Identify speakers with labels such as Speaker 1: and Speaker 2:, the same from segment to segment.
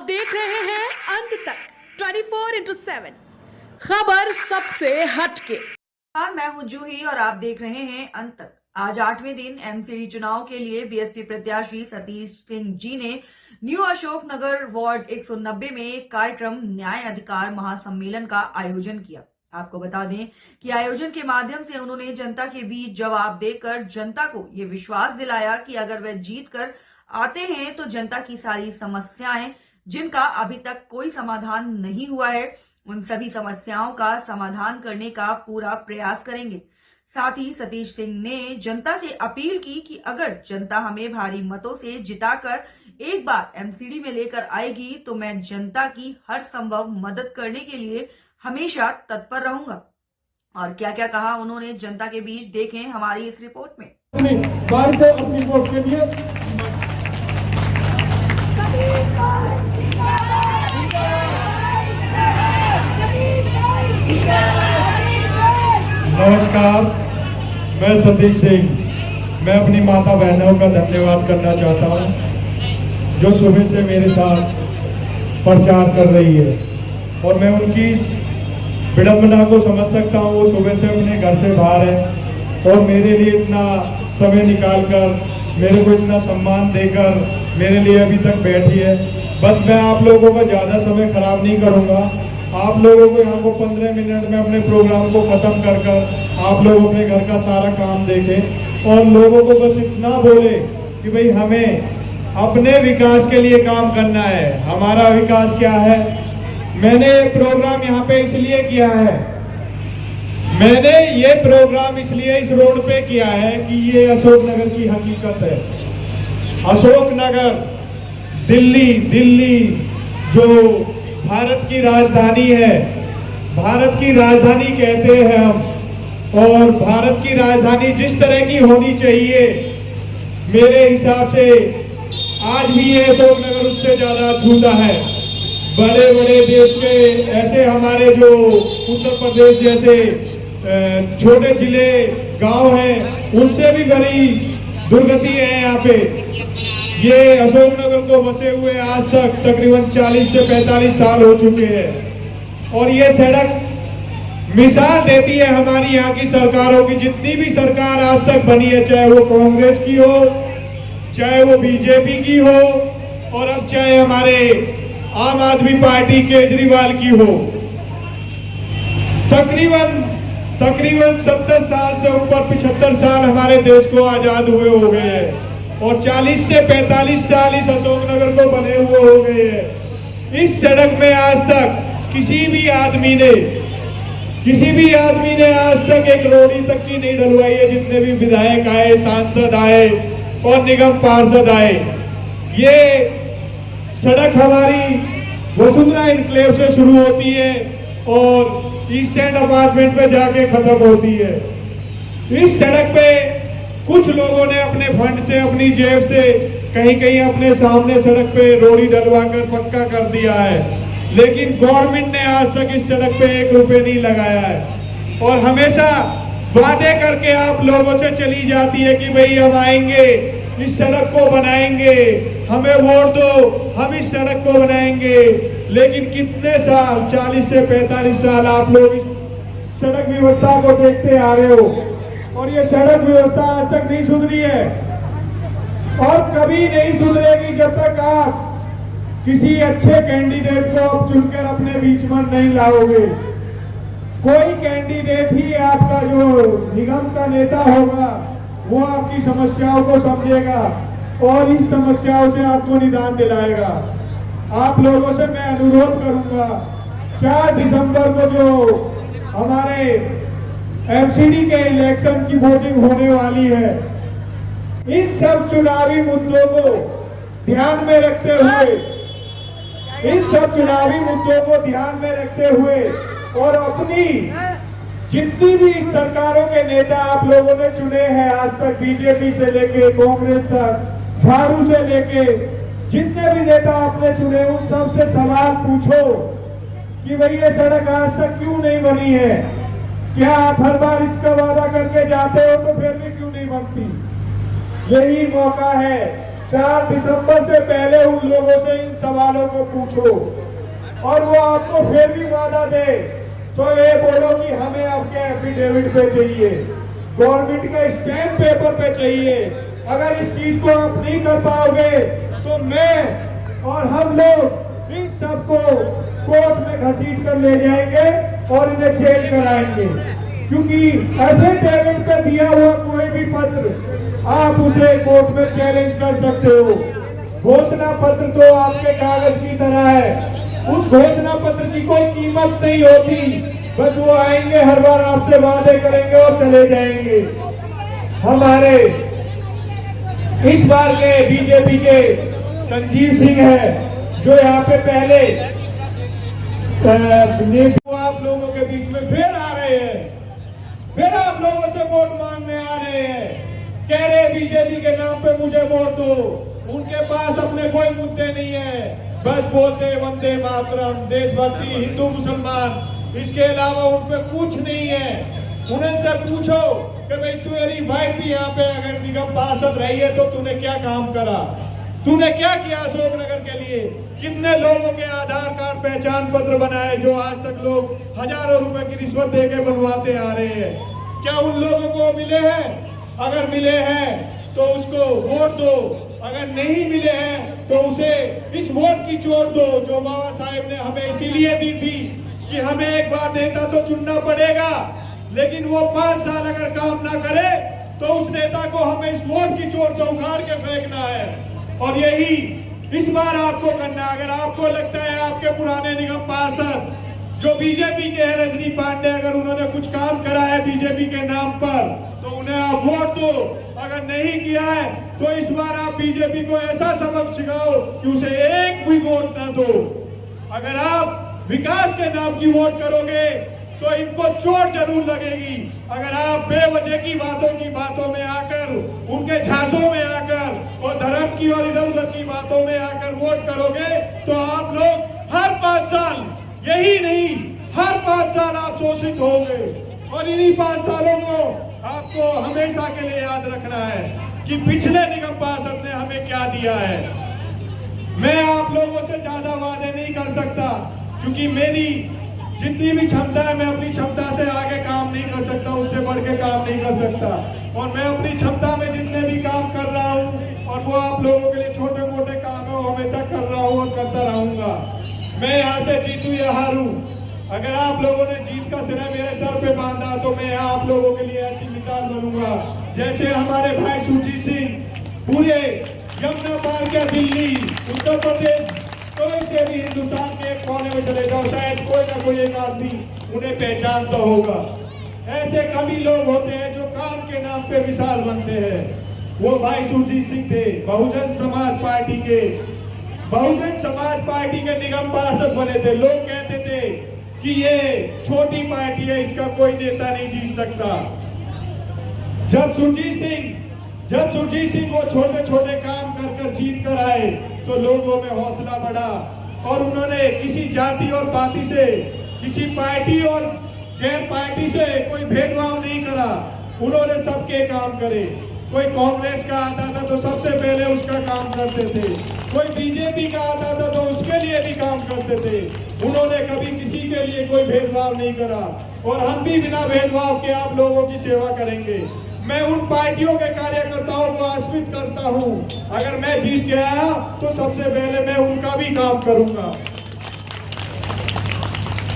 Speaker 1: देख रहे हैं अंत तक 24/7 खबर सबसे हटके।
Speaker 2: मैं हूं जूही और आप देख रहे हैं अंत तक। आज 8वें दिन एमसीडी चुनाव के लिए बीएसपी प्रत्याशी सतीश सिंह जी ने न्यू अशोक नगर वार्ड 190 में एक कार्यक्रम न्याय अधिकार महासम्मेलन का आयोजन किया। आपको बता दें कि आयोजन के माध्यम से उन्होंने जनता के बीच जवाब देकर जनता को ये विश्वास दिलाया कि अगर वह जीत कर आते हैं तो जनता की सारी समस्याएं जिनका अभी तक कोई समाधान नहीं हुआ है उन सभी समस्याओं का समाधान करने का पूरा प्रयास करेंगे। साथ ही सतीश सिंह ने जनता से अपील की कि अगर जनता हमें भारी मतों से जिताकर एक बार एमसीडी में लेकर आएगी तो मैं जनता की हर संभव मदद करने के लिए हमेशा तत्पर रहूंगा। और क्या क्या कहा उन्होंने जनता के बीच, देखें हमारी इस रिपोर्ट में।
Speaker 3: अपनी वोट के लिए नमस्कार, मैं सतीश सिंह। मैं अपनी माता बहनों का धन्यवाद करना चाहता हूं जो सुबह से मेरे साथ प्रचार कर रही है और मैं उनकी इस विडंबना को समझ सकता हूं। वो सुबह से अपने घर से बाहर है और मेरे लिए इतना समय निकालकर, मेरे को इतना सम्मान देकर मेरे लिए अभी तक बैठी है। बस मैं आप लोगों का ज़्यादा समय खराब नहीं करूंगा। आप लोगों को यहाँ को 15 मिनट में अपने प्रोग्राम को ख़त्म कर आप लोग अपने घर का सारा काम देखें और लोगों को बस इतना बोले कि भाई हमें अपने विकास के लिए काम करना है। हमारा विकास क्या है? मैंने प्रोग्राम यहाँ पे इसलिए किया है, मैंने ये प्रोग्राम इसलिए इस रोड पे किया है कि ये अशोक नगर की हकीकत है। अशोक नगर दिल्ली जो भारत की राजधानी है, भारत की राजधानी कहते हैं हम, और भारत की राजधानी जिस तरह की होनी चाहिए मेरे हिसाब से आज भी ये अशोक नगर उससे ज्यादा छूता है। बड़े बड़े देश के ऐसे हमारे जो उत्तर प्रदेश जैसे छोटे जिले गांव हैं उनसे भी बड़ी दुर्गति है यहाँ पे। ये अशोक नगर को बसे हुए आज तक तकरीबन 40 से 45 साल हो चुके हैं और ये सड़क मिसाल देती है हमारी यहाँ की सरकारों की। जितनी भी सरकार आज तक बनी है, चाहे वो कांग्रेस की हो, चाहे वो बीजेपी की हो और अब चाहे हमारे आम आदमी पार्टी केजरीवाल की हो, तकरीबन 70 साल से ऊपर 75 साल हमारे देश को आजाद हुए हो गए हैं और 40 से 45 साल इस अशोक नगर को बने हुए हो गए हैं। इस सड़क में आज तक किसी भी आदमी ने आज तक एक रोड़ी तक की नहीं डलवाई है। जितने भी विधायक आए, सांसद आए और निगम पार्षद आए, ये सड़क हमारी वसुंधरा इनक्लेव से शुरू होती है और ईस्ट एंड अपार्टमेंट पे जाके खत्म होती है। इस सड़क पे कुछ लोगों ने अपने फंड से, अपनी जेब से कहीं अपने सामने सड़क पे रोड़ी डलवाकर पक्का कर दिया है, लेकिन गवर्नमेंट ने आज तक इस सड़क पे 1 रुपए नहीं लगाया है और हमेशा वादे करके आप लोगों से चली जाती है कि भाई हम आएंगे, इस सड़क को बनाएंगे, हमें वोट दो, हम इस सड़क को बनाएंगे। लेकिन कितने साल, 40 से 45 साल आप लोग इस सड़क व्यवस्था को देखते आ रहे हो और ये सड़क व्यवस्था आज तक नहीं सुधरी है और कभी नहीं सुधरेगी जब तक आप किसी अच्छे कैंडिडेट को आप चुनकर अपने बीच में नहीं लाओगे। कोई कैंडिडेट ही आपका जो निगम का नेता होगा वो आपकी समस्याओं को समझेगा और इस समस्याओं से आपको निदान दिलाएगा। आप लोगों से मैं अनुरोध करूंगा, 4 दिसंबर को जो हमारे एमसीडी के इलेक्शन की वोटिंग होने वाली है, इन सब चुनावी मुद्दों को ध्यान में रखते हुए और अपनी जितनी भी सरकारों के नेता आप लोगों ने चुने हैं आज तक, बीजेपी से लेके कांग्रेस तक, झाड़ू से लेके जितने भी नेता आपने चुने, उन सबसे सवाल पूछो कि भाई ये सड़क आज तक क्यों नहीं बनी है? क्या आप हर बार इसका वादा करके जाते हो तो फिर भी क्यों नहीं बनती? यही मौका है 4 दिसंबर से पहले उन लोगों से इन सवालों को पूछो, और वो आपको फिर भी वादा दे तो ये बोलो कि हमें आपके एफिडेविट पे चाहिए, गवर्नमेंट के स्टैम्प पेपर पे चाहिए। अगर इस चीज को आप नहीं कर पाओगे तो मैं और हम लोग इन सबको कोर्ट में घसीट कर ले जाएंगे और इन्हें जेल कराएंगे, क्योंकि एफिडेविट पे दिया हुआ कोई भी पत्र आप उसे कोर्ट में चैलेंज कर सकते हो। घोषणा पत्र तो आपके कागज की तरह है, उस घोषणा पत्र की कोई कीमत नहीं होती, बस वो आएंगे, हर बार आपसे वादे करेंगे और चले जाएंगे। हमारे इस बार के बीजेपी के संजीव सिंह है जो यहाँ पे पहले वो आप लोगों के बीच में फिर आ रहे हैं, फिर आप लोगों से वोट मांगने आ रहे हैं, कह रहे बीजेपी के नाम पे मुझे वोट दो। उनके पास अपने कोई मुद्दे नहीं है, बस बोलते वंदे मातरम, देशभक्ति, हिंदू मुसलमान, इसके अलावा उन पे कुछ नहीं है। उनसे पूछो कि भाई तेरी वाइफ भी यहाँ पे अगर निगम पार्षद रही है तो तूने क्या काम करा, तूने क्या किया अशोकनगर के लिए, कितने लोगों के आधार कार्ड पहचान पत्र बनाए जो आज तक लोग हजारों रुपए की रिश्वत देके बनवाते आ रहे हैं, क्या उन लोगों को मिले हैं? अगर मिले हैं तो उसको वोट दो, अगर नहीं मिले हैं तो उसे इस वोट की चोट दो जो बाबा साहेब ने हमें इसीलिए दी थी कि हमें एक बार नेता तो चुनना पड़ेगा, लेकिन वो 5 साल अगर काम ना करे तो उस नेता को हमें इस वोट की चोट से उखाड़ के फेंकना है। और यही इस बार आपको करना। अगर आपको लगता है आपके पुराने निगम पार्षद जो बीजेपी के हैं, रजनी पांडे, अगर उन्होंने कुछ काम करा है बीजेपी के नाम पर तो उन्हें आप वोट दो, अगर नहीं किया है तो इस बार आप बीजेपी को ऐसा सबक सिखाओ कि उसे एक भी वोट ना दो। अगर आप विकास के नाम की वोट करोगे तो इनको चोट जरूर लगेगी। अगर आप बेवजह की बातों में आकर, उनके झांसों में आकर और धर्म की और इधर उधर की बातों में आकर वोट करोगे तो आप लोग हर 5 साल, यही नहीं हर 5 साल आप शोषित होंगे। और इन्हीं 5 सालों को आपको हमेशा के लिए याद रखना है कि पिछले निगम पार्षद ने हमें क्या दिया है। मैं आप लोगों से ज्यादा वादे नहीं कर सकता क्योंकि मेरी जितनी भी क्षमता है मैं अपनी क्षमता से आगे काम नहीं कर सकता, उससे बढ़ के काम नहीं कर सकता। और मैं अपनी क्षमता में जितने भी काम कर रहा हूँ और वो आप लोगों के लिए छोटे मोटे काम है वो हमेशा कर रहा हूँ और करता रहूंगा। मैं यहाँ से जीतू या हारू, अगर आप लोगों ने जीत का सिरा मेरे सर पे बांधा तो मैं यहाँ आप लोगों के लिए ऐसी मिसाल बनूंगा जैसे हमारे भाई सुरजीत सिंह पूरे यमुना पार के दिल्ली, उत्तर प्रदेश, कोई से भी हिंदुस्तान के एक कोने में चले जाओ, शायद कोई ना कोई एक आदमी उन्हें पहचानता होगा। ऐसे कभी लोग होते हैं जो काम के नाम पे मिसाल बनते हैं। वो भाई सुरजीत सिंह थे, बहुजन समाज पार्टी के निगम पार्षद बने थे। लोग कहते थे कि ये छोटी पार्टी है, इसका कोई नेता नहीं जीत सकता। जब सुरजीत सिंह वो छोटे छोटे काम कर जीत कर आए तो लोगों में हौसला बढ़ा और उन्होंने किसी जाति और पार्टी से, किसी पार्टी और गैर पार्टी से कोई भेदभाव नहीं करा। उन्होंने सबके काम करे। कोई कांग्रेस का आता था तो सबसे पहले उसका काम करते थे, कोई बीजेपी का आता था तो उसके लिए भी काम करते थे। उन्होंने कभी किसी के लिए कोई भेदभाव नहीं करा और हम भी बिना भेदभाव के आप लोगों की सेवा करेंगे। मैं उन पार्टियों के कार्यकर्ताओं को आश्वस्त करता हूं, अगर मैं जीत गया तो सबसे पहले मैं उनका भी काम करूंगा।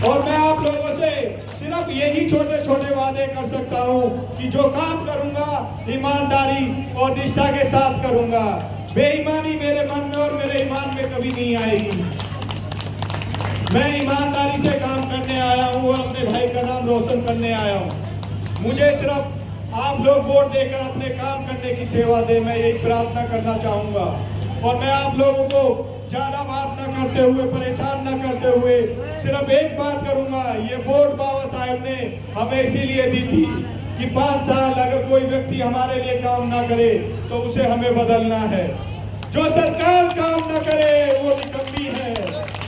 Speaker 3: और मैं आप लोगों से सिर्फ यही छोटे छोटे वादे कर सकता हूं कि जो काम करूंगा ईमानदारी और निष्ठा के साथ करूंगा। बेईमानी मेरे मन में और मेरे ईमान में कभी नहीं आएगी। मैं ईमानदारी से काम करने आया हूं और अपने भाई का नाम रोशन करने आया हूं। मुझे सिर्फ आप लोग वोट देकर अपने काम करने की सेवा दे, मैं यही प्रार्थना करना चाहूंगा। और मैं आप लोगों को ज्यादा बात न करते हुए, परेशान न करते हुए सिर्फ एक बात करूंगा। ये वोट बाबा साहेब ने हमें इसीलिए दी थी कि 5 साल अगर कोई व्यक्ति हमारे लिए काम ना करे तो उसे हमें बदलना है। जो सरकार काम न करे वो निकम्मी है,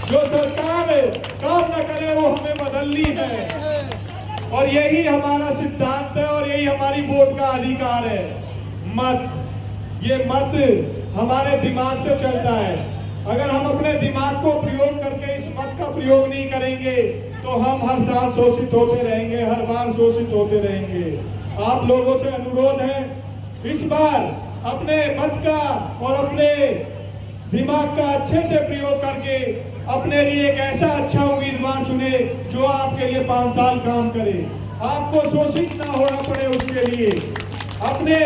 Speaker 3: जो सरकार काम न करे वो हमें बदलनी है। और यही हमारा सिद्धांत है और यही हमारी वोट का अधिकार है। मत ये मत हमारे दिमाग से चलता है। अगर हम अपने दिमाग को प्रयोग करके इस मत का प्रयोग नहीं करेंगे तो हम हर साल शोषित होते रहेंगे, हर बार शोषित होते रहेंगे। आप लोगों से अनुरोध है, इस बार अपने मत का और अपने दिमाग का अच्छे से प्रयोग करके अपने लिए एक ऐसा अच्छा उम्मीदवार चुने जो आपके लिए 5 साल काम करे, आपको शोषित ना होना पड़े। उसके लिए अपने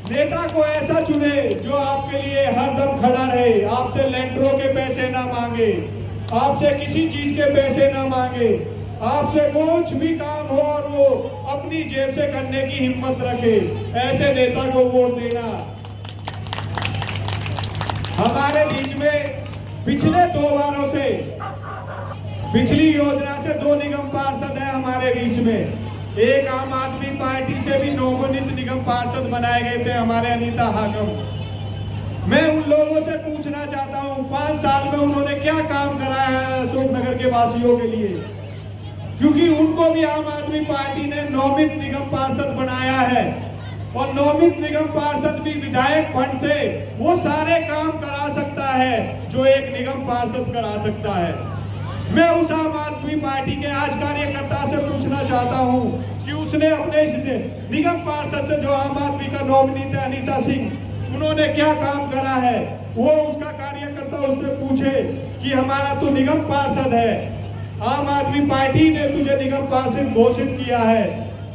Speaker 3: नेता को ऐसा चुने जो आपके लिए हरदम खड़ा रहे, आपसे लेंटरों के पैसे ना मांगे, आपसे किसी चीज के पैसे ना मांगे, आपसे कुछ भी काम हो और वो अपनी जेब से करने की हिम्मत रखे, ऐसे नेता को वोट देना। हमारे बीच में पिछले 2 बारों से, पिछली योजना से 2 निगम पार्षद हैं हमारे बीच में। एक आम आदमी पार्टी से भी नवनित निगम पार्षद बनाए गए थे हमारे अनीता हाकम। मैं उन लोगों से पूछना चाहता हूं 5 साल में उन्होंने क्या काम कराया है अशोकनगर के वासियों के लिए, क्योंकि उनको भी आम आदमी पार्टी ने नवनित निगम पार्षद बनाया है और नवनित निगम पार्षद भी विधायक फंड से वो सारे काम करा सकता है जो एक निगम पार्षद करा सकता है। मैं उस आम आदमी पार्टी के आज कार्यकर्ता से पूछना चाहता हूं कि उसने अपने इस निगम पार्षद से जो आम आदमी का नॉमिनी थे अनीता सिंह, उन्होंने क्या काम करा है। वो उसका कार्यकर्ता उससे पूछे कि हमारा तो निगम पार्षद है, आम आदमी पार्टी ने तुझे निगम पार्षद घोषित किया है,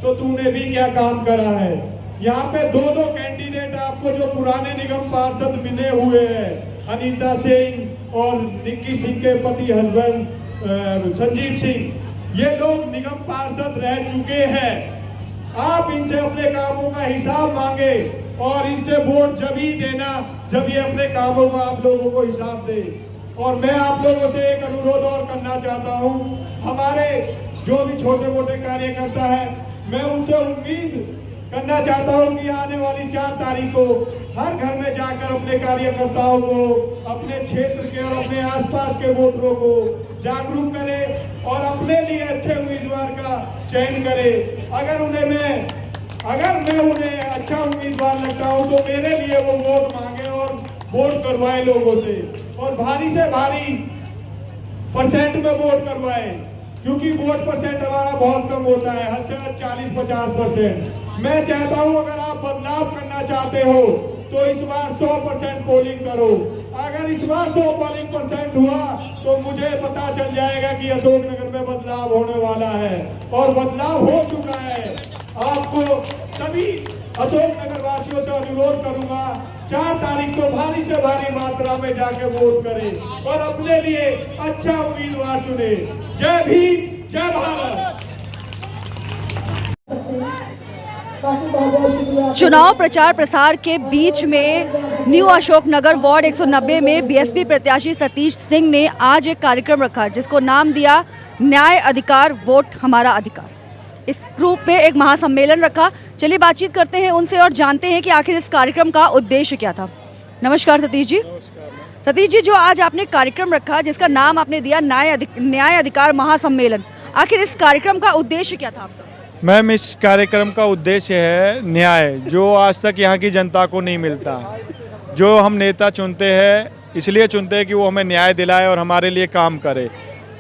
Speaker 3: तो तूने भी क्या काम करा है। यहाँ पे 2 कैंडिडेट आपको जो पुराने निगम पार्षद मिले हुए हैं, अनीता सिंह और निक्की सिंह के पति हस्बैंड संजीव सिंह, ये लोग निगम पार्षद रह चुके हैं। आप इनसे अपने कामों का हिसाब मांगे और इनसे वोट जब ही देना जब ये अपने कामों का आप लोगों को हिसाब दे। और मैं आप लोगों से एक अनुरोध और करना चाहता हूं, हमारे जो भी छोटे मोटे कार्यकर्ता हैं, मैं उनसे उम्मीद करना चाहता हूं कि आने वाली 4 तारीख को हर घर में जाकर अपने कार्यकर्ताओं को, अपने क्षेत्र के और अपने आसपास के वोटरों को जागरूक करें और अपने लिए अच्छे उम्मीदवार का चयन करें। अगर मैं उन्हें अच्छा उम्मीदवार लगता हूं तो मेरे लिए वो वोट मांगे और वोट करवाए लोगों से, और भारी से भारी परसेंट में वोट करवाए, क्योंकि वोट परसेंट हमारा बहुत कम होता है, हद से 40-50%। मैं चाहता हूं अगर आप बदलाव करना चाहते हो तो इस बार 100% पोलिंग करो। अगर इस बार 100% हुआ तो मुझे पता चल जाएगा कि अशोकनगर में बदलाव होने वाला है, और बदलाव हो चुका है। आपको सभी अशोकनगर वासियों से अनुरोध करूंगा, 4 तारीख को भारी से भारी मात्रा में जाके वोट करें और अपने लिए अच्छा उम्मीदवार चुने। जय भीम, जय भारत।
Speaker 2: चुनाव प्रचार प्रसार के बीच में न्यू अशोकनगर वार्ड 190 में बीएसपी प्रत्याशी सतीश सिंह ने आज एक कार्यक्रम रखा जिसको नाम दिया न्याय अधिकार वोट हमारा अधिकार। इस ग्रुप में एक महासम्मेलन रखा। चलिए बातचीत करते हैं उनसे और जानते हैं कि आखिर इस कार्यक्रम का उद्देश्य क्या था। नमस्कार सतीश जी। सतीश जी, जो आज आपने कार्यक्रम रखा जिसका नाम आपने दिया न्याय अधिकार महासम्मेलन, आखिर इस कार्यक्रम का उद्देश्य क्या था आपका?
Speaker 4: मैम, इस कार्यक्रम का उद्देश्य है न्याय, जो आज तक यहाँ की जनता को नहीं मिलता। जो हम नेता चुनते हैं इसलिए चुनते हैं कि वो हमें न्याय दिलाए और हमारे लिए काम करे।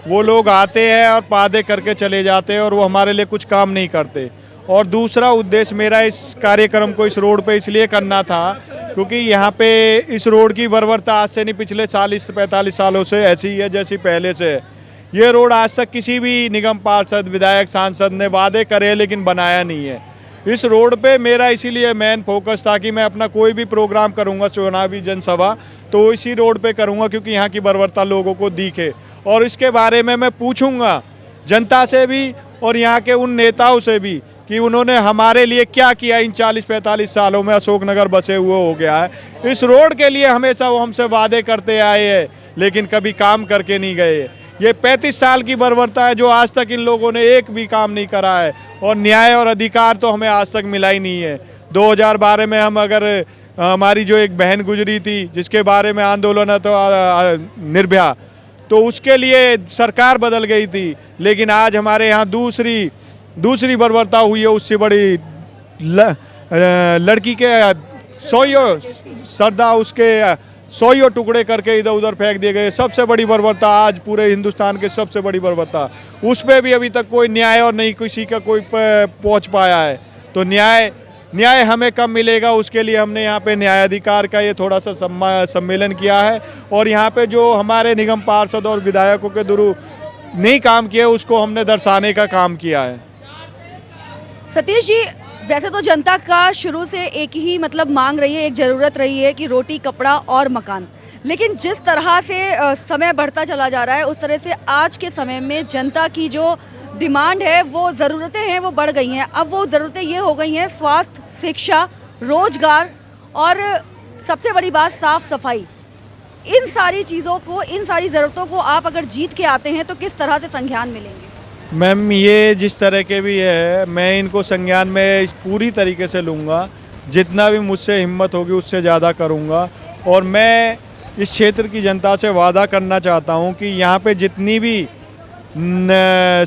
Speaker 4: वो लोग आते हैं और वादे करके चले जाते हैं और वो हमारे लिए कुछ काम नहीं करते। और दूसरा उद्देश्य मेरा इस कार्यक्रम को इस रोड पे इसलिए करना था क्योंकि यहाँ पे इस रोड की बर्बरता आज से नहीं, पिछले 40-45 सालों से ऐसी ही है जैसी पहले से है। ये रोड आज तक किसी भी निगम पार्षद, विधायक, सांसद ने वादे करे लेकिन बनाया नहीं है। इस रोड पे मेरा इसीलिए मेन फोकस था कि मैं अपना कोई भी प्रोग्राम करूँगा, चुनावी जनसभा, तो इसी रोड पे करूँगा क्योंकि यहाँ की बर्बरता लोगों को दिखे। और इसके बारे में मैं पूछूंगा जनता से भी और यहाँ के उन नेताओं से भी कि उन्होंने हमारे लिए क्या किया। इन 40-45 सालों में अशोकनगर बसे हुए हो गया है। इस रोड के लिए हमेशा वो हमसे वादे करते आए हैं लेकिन कभी काम करके नहीं गए। ये 35 साल की बर्बरता है जो आज तक इन लोगों ने एक भी काम नहीं करा है, और न्याय और अधिकार तो हमें आज तक मिला ही नहीं है। 2012 में हम अगर हमारी जो एक बहन गुजरी थी जिसके बारे में आंदोलन है तो निर्भया, तो उसके लिए सरकार बदल गई थी, लेकिन आज हमारे यहाँ दूसरी बर्बरता हुई है। उससे बड़ी लड़की के सौयों श्रद्धा उसके सौयों टुकड़े करके इधर उधर फेंक दिए गए। सबसे बड़ी बर्बरता आज पूरे हिंदुस्तान के सबसे बड़ी बर्बरता, उस पर भी अभी तक कोई न्याय और नहीं किसी का कोई पहुंच पाया है। तो न्याय हमें कब मिलेगा, उसके लिए हमने यहाँ पे न्यायाधिकार का ये थोड़ा सा सम्मेलन किया है। और यहाँ पे जो हमारे निगम पार्षद और विधायकों के द्वारा नहीं काम किया उसको हमने दर्शाने का काम किया है।
Speaker 5: सतीश जी, वैसे तो जनता का शुरू से एक ही मतलब मांग रही है, एक ज़रूरत रही है कि रोटी, कपड़ा और मकान। लेकिन जिस तरह से समय बढ़ता चला जा रहा है उस तरह से आज के समय में जनता की जो डिमांड है, वो ज़रूरतें हैं, वो बढ़ गई हैं। अब वो ज़रूरतें ये हो गई हैं स्वास्थ्य, शिक्षा, रोजगार और सबसे बड़ी बात साफ़ सफाई। इन सारी चीज़ों को, इन सारी ज़रूरतों को आप अगर जीत के आते हैं तो किस तरह से संज्ञान मिलेंगे?
Speaker 4: मैम, ये जिस तरह के भी है मैं इनको संज्ञान में इस पूरी तरीके से लूँगा। जितना भी मुझसे हिम्मत होगी उससे ज़्यादा करूँगा। और मैं इस क्षेत्र की जनता से वादा करना चाहता हूँ कि यहाँ पे जितनी भी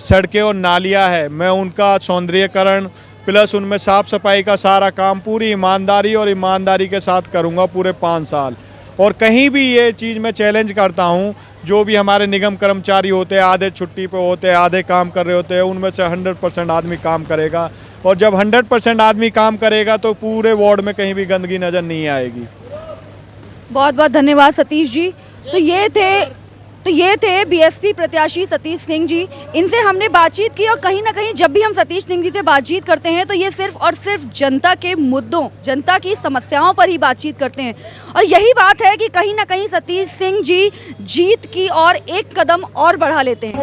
Speaker 4: सड़कें और नालियाँ हैं मैं उनका सौंदर्यीकरण प्लस उनमें साफ़ सफाई का सारा काम पूरी ईमानदारी के साथ करूँगा पूरे 5 साल। और कहीं भी ये चीज़ मैं चैलेंज करता हूँ, जो भी हमारे निगम कर्मचारी होते हैं आधे छुट्टी पे होते हैं, आधे काम कर रहे होते हैं, उनमें से 100% आदमी काम करेगा। और जब 100% आदमी काम करेगा तो पूरे वार्ड में कहीं भी गंदगी नज़र नहीं आएगी।
Speaker 5: बहुत बहुत धन्यवाद सतीश जी। तो ये थे बीएसपी प्रत्याशी सतीश सिंह जी। इनसे हमने बातचीत की और कहीं ना कहीं जब भी हम सतीश सिंह जी से बातचीत करते हैं तो ये सिर्फ और सिर्फ जनता के मुद्दों, जनता की समस्याओं पर ही बातचीत करते हैं। और यही बात है कि कहीं ना कहीं सतीश सिंह जी जीत की ओर एक कदम और बढ़ा लेते हैं।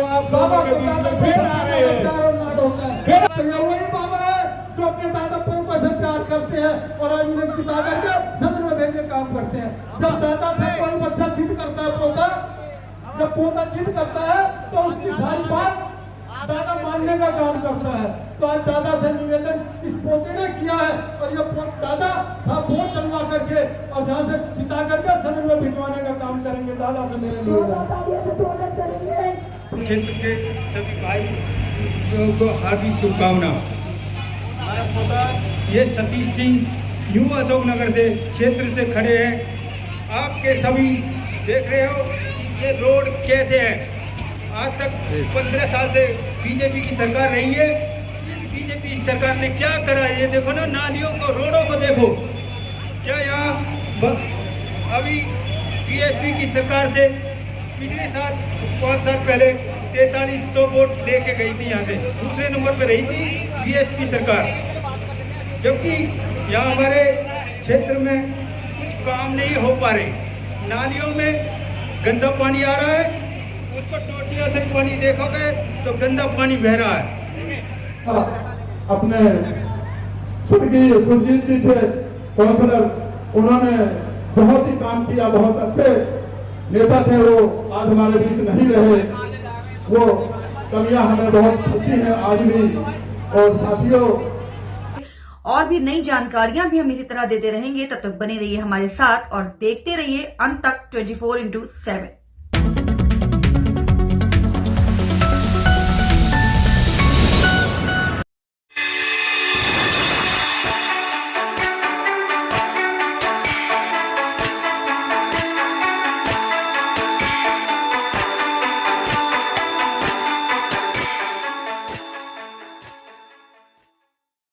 Speaker 6: जो अपने दादा पोता से प्यार करते हैं और आज उन्हें जिता करके सदन में भेजने काम करते हैं। जब दादा से कोई बच्चा जिद करता है, पोता जब पोता जिद करता है तो उसकी सारी बात दादा मानने का काम करता है। तो आज दादा से निवेदन इस पोते ने किया है और ये दादा सब वोट डलवा करके और जहाँ से जिता करके सदन में भिजवाने का काम करेंगे। दादा से मेरे
Speaker 3: क्षेत्र के सभी भाई को हार्दिक शुभकामना। हमारा पोता ये सतीश सिंह न्यू अशोकनगर से क्षेत्र से खड़े हैं। आपके सभी देख रहे हो ये रोड कैसे है। आज तक 15 साल से बीजेपी की सरकार रही है। इस बीजेपी सरकार ने क्या करा है ये देखो ना, नालियों को, रोडों को देखो। क्या यहाँ अभी बीएसपी की सरकार से पिछले साल 5 साल पहले 4300 वोट लेके गई थी, यहाँ से दूसरे नंबर पे रही थी बीएसपी सरकार। जबकि यहाँ हमारे क्षेत्र में कुछ काम नहीं हो पा रहे। नालियों में गंदा पानी आ रहा है, उसको टोटियों से पानी देखोगे तो गंदा पानी बह रहा है।
Speaker 6: अपने स्वर्गीय सुरजीत जी थे काउंसलर, उन्होंने बहुत ही काम किया, बहुत अच्छे नेता थे। वो आज हमारे बीच नहीं रहे, वो कमियां हमें बहुत खलती हैं आज भी। और साथियों,
Speaker 2: और भी नई जानकारियां भी हम इसी तरह देते रहेंगे। तब तक बने रहिए हमारे साथ और देखते रहिए अंत तक 24x7।